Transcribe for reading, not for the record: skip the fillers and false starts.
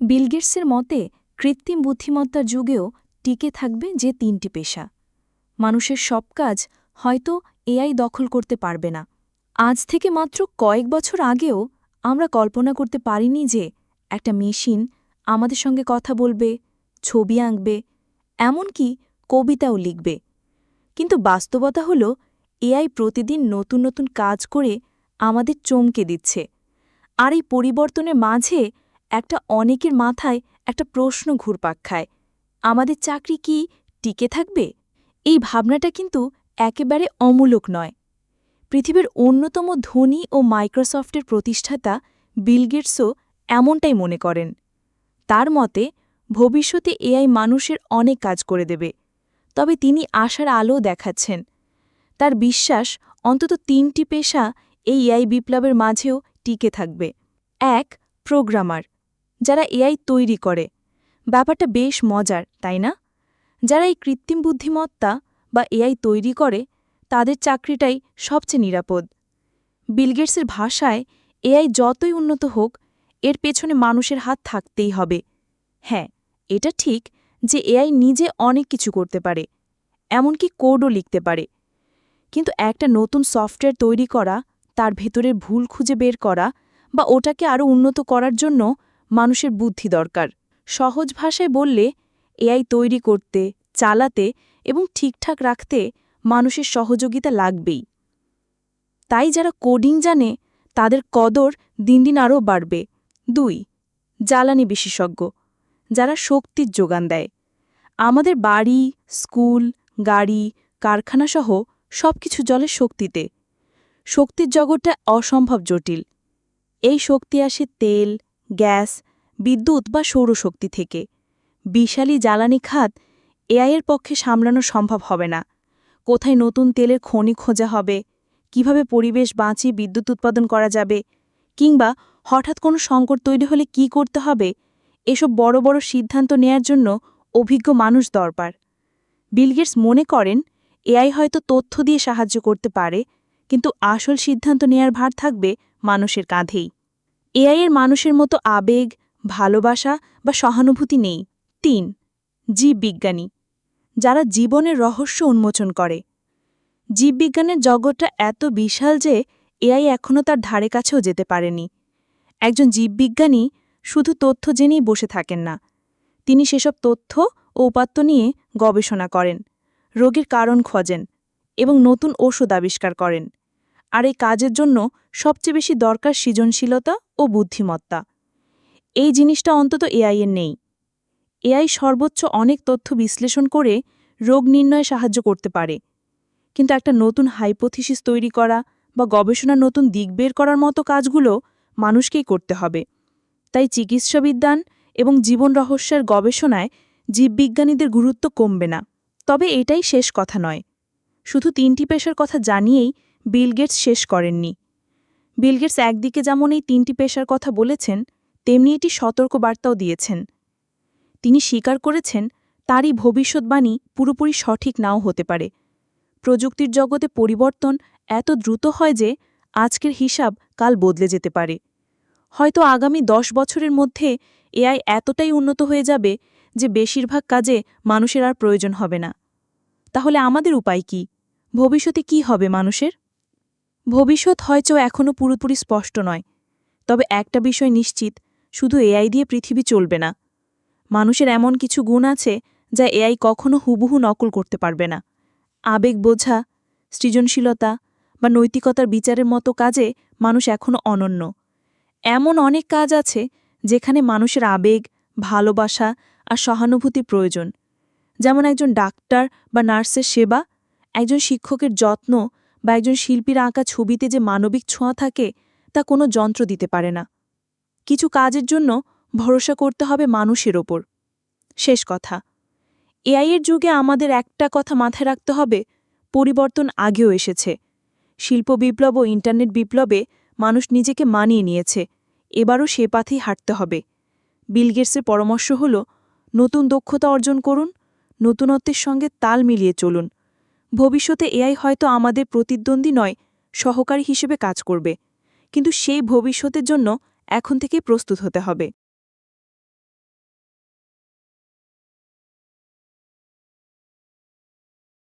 বিল গেটসের মতে কৃত্রিম বুদ্ধিমত্তার যুগেও টিকে থাকবে যে তিনটি পেশা। মানুষের সব কাজ হয়তো এআই দখল করতে পারবে না। আজ থেকে মাত্র কয়েক বছর আগেও আমরা কল্পনা করতে পারিনি যে একটা মেশিন আমাদের সঙ্গে কথা বলবে, ছবি আঁকবে, এমনকি কবিতাও লিখবে। কিন্তু বাস্তবতা হল এআই প্রতিদিন নতুন নতুন কাজ করে আমাদের চমকে দিচ্ছে। আর এই পরিবর্তনের মাঝে অনেকের মাথায় একটা প্রশ্ন ঘুরপাক খায়, আমাদের চাকরি কি টিকে থাকবে? এই ভাবনাটা কিন্তু একেবারে অমূলক নয়। পৃথিবীর অন্যতম ধনী ও মাইক্রোসফটের প্রতিষ্ঠাতা বিল গেটসও এমনটাই মনে করেন। তার মতে ভবিষ্যতে এআই মানুষের অনেক কাজ করে দেবে, তবে তিনি আশার আলো দেখাচ্ছেন। তার বিশ্বাস অন্তত তিনটি পেশা এই এআই বিপ্লবের মাঝেও টিকে থাকবে। ১. প্রোগ্রামার, যারা এআই তৈরি করে। ব্যাপারটা বেশ মজার, তাই না? যারা এই কৃত্রিম বুদ্ধিমত্তা বা এআই তৈরি করে তাদের চাকরিটাই সবচেয়ে নিরাপদ। বিল গেটসের ভাষায় এআই যতই উন্নত হোক, এর পেছনে মানুষের হাত থাকতেই হবে। হ্যাঁ, এটা ঠিক যে এআই নিজে অনেক কিছু করতে পারে, এমনকি কোডও লিখতে পারে। কিন্তু একটা নতুন সফটওয়্যার তৈরি করা, তার ভেতরের ভুল খুঁজে বের করা বা ওটাকে আরও উন্নত করার জন্য মানুষের বুদ্ধি দরকার। সহজ ভাষায় বললে, এআই তৈরি করতে, চালাতে এবং ঠিকঠাক রাখতে মানুষের সহযোগিতা লাগবেই। তাই যারা কোডিং জানে তাদের কদর দিন দিন আরও বাড়বে। ২. জ্বালানি বিশেষজ্ঞ, যারা শক্তির যোগান দেয়। আমাদের বাড়ি, স্কুল, গাড়ি, কারখানাসহ সবকিছু জলের শক্তিতে। শক্তির জগৎটা অসম্ভব জটিল। এই শক্তি আসে তেল, গ্যাস, বিদ্যুৎ বা সৌরশক্তি থেকে। বিশালী জ্বালানি খাত এআইয়ের পক্ষে সামলানো সম্ভব হবে না। কোথায় নতুন তেলের খনি খোঁজা হবে, কিভাবে পরিবেশ বাঁচিয়ে বিদ্যুৎ উৎপাদন করা যাবে, কিংবা হঠাৎ কোনো সংকট তৈরি হলে কি করতে হবে, এসব বড় বড় সিদ্ধান্ত নেয়ার জন্য অভিজ্ঞ মানুষ দরকার। বিল গেটস মনে করেন, এআই হয়তো তথ্য দিয়ে সাহায্য করতে পারে, কিন্তু আসল সিদ্ধান্ত নেয়ার ভার থাকবে মানুষের কাঁধেই। এআইয়ের মানুষের মতো আবেগ, ভালোবাসা বা সহানুভূতি নেই। ৩. জীববিজ্ঞানী, যারা জীবনের রহস্য উন্মোচন করে। জীববিজ্ঞানের জগৎটা এত বিশাল যে এআই এখনও তার ধারে কাছেও যেতে পারেনি। একজন জীববিজ্ঞানী শুধু তথ্য জেনেই বসে থাকেন না, তিনি সেসব তথ্য ও উপাত্ত নিয়ে গবেষণা করেন, রোগের কারণ খোঁজেন এবং নতুন ওষুধ আবিষ্কার করেন। আর এই কাজের জন্য সবচেয়ে বেশি দরকার সৃজনশীলতা ও বুদ্ধিমত্তা। এই জিনিসটা অন্তত এআইয়ের নেই। এআই সর্বোচ্চ অনেক তথ্য বিশ্লেষণ করে রোগ নির্ণয়ে সাহায্য করতে পারে, কিন্তু একটা নতুন হাইপোথিসিস তৈরি করা বা গবেষণার নতুন দিক বের করার মতো কাজগুলো মানুষকেই করতে হবে। তাই চিকিৎসাবিজ্ঞান এবং জীবন রহস্যের গবেষণায় জীববিজ্ঞানীদের গুরুত্ব কমবে না। তবে এটাই শেষ কথা নয়। শুধু তিনটি পেশার কথা জানিয়েই বিল গেটস শেষ করেননি। বিল গেটস একদিকে যেমন এই তিনটি পেশার কথা বলেছেন, তেমনি এটি সতর্কবার্তাও দিয়েছেন। তিনি স্বীকার করেছেন, তারই ভবিষ্যৎবাণী পুরোপুরি সঠিক নাও হতে পারে। প্রযুক্তির জগতে পরিবর্তন এত দ্রুত হয় যে আজকের হিসাব কাল বদলে যেতে পারে। হয়তো আগামী 10 বছরের মধ্যে এআই এতটাই উন্নত হয়ে যাবে যে বেশিরভাগ কাজে মানুষের আর প্রয়োজন হবে না। তাহলে আমাদের উপায় কি? ভবিষ্যতে কি হবে মানুষের? ভবিষ্যৎ হয়তো এখনও পুরোপুরি স্পষ্ট নয়, তবে একটা বিষয় নিশ্চিত, শুধু এআই দিয়ে পৃথিবী চলবে না। মানুষের এমন কিছু গুণ আছে যা এআই কখনো হুবহু নকল করতে পারবে না। আবেগ বোঝা, সৃজনশীলতা বা নৈতিকতার বিচারের মতো কাজে মানুষ এখনও অনন্য। এমন অনেক কাজ আছে যেখানে মানুষের আবেগ, ভালোবাসা আর সহানুভূতি প্রয়োজন। যেমন একজন ডাক্তার বা নার্সের সেবা, একজন শিক্ষকের যত্ন বা একজন শিল্পীর আঁকা ছবিতে যে মানবিক ছোঁয়া থাকে, তা কোনো যন্ত্র দিতে পারে না। কিছু কাজের জন্য ভরসা করতে হবে মানুষের ওপর। শেষ কথা, এআইয়ের যুগে আমাদের একটা কথা মাথায় রাখতে হবে, পরিবর্তন আগেও এসেছে। শিল্প বিপ্লব ও ইন্টারনেট বিপ্লবে মানুষ নিজেকে মানিয়ে নিয়েছে, এবারও সে পথেই হাঁটতে হবে। বিল গেটসের পরামর্শ হল, নতুন দক্ষতা অর্জন করুন, নতুনত্বের সঙ্গে তাল মিলিয়ে চলুন। ভবিষ্যতে এআই হয়তো আমাদের প্রতিদ্বন্দ্বী নয়, সহকারী হিসেবে কাজ করবে, কিন্তু সেই ভবিষ্যতের জন্য এখন থেকেই প্রস্তুত হতে হবে।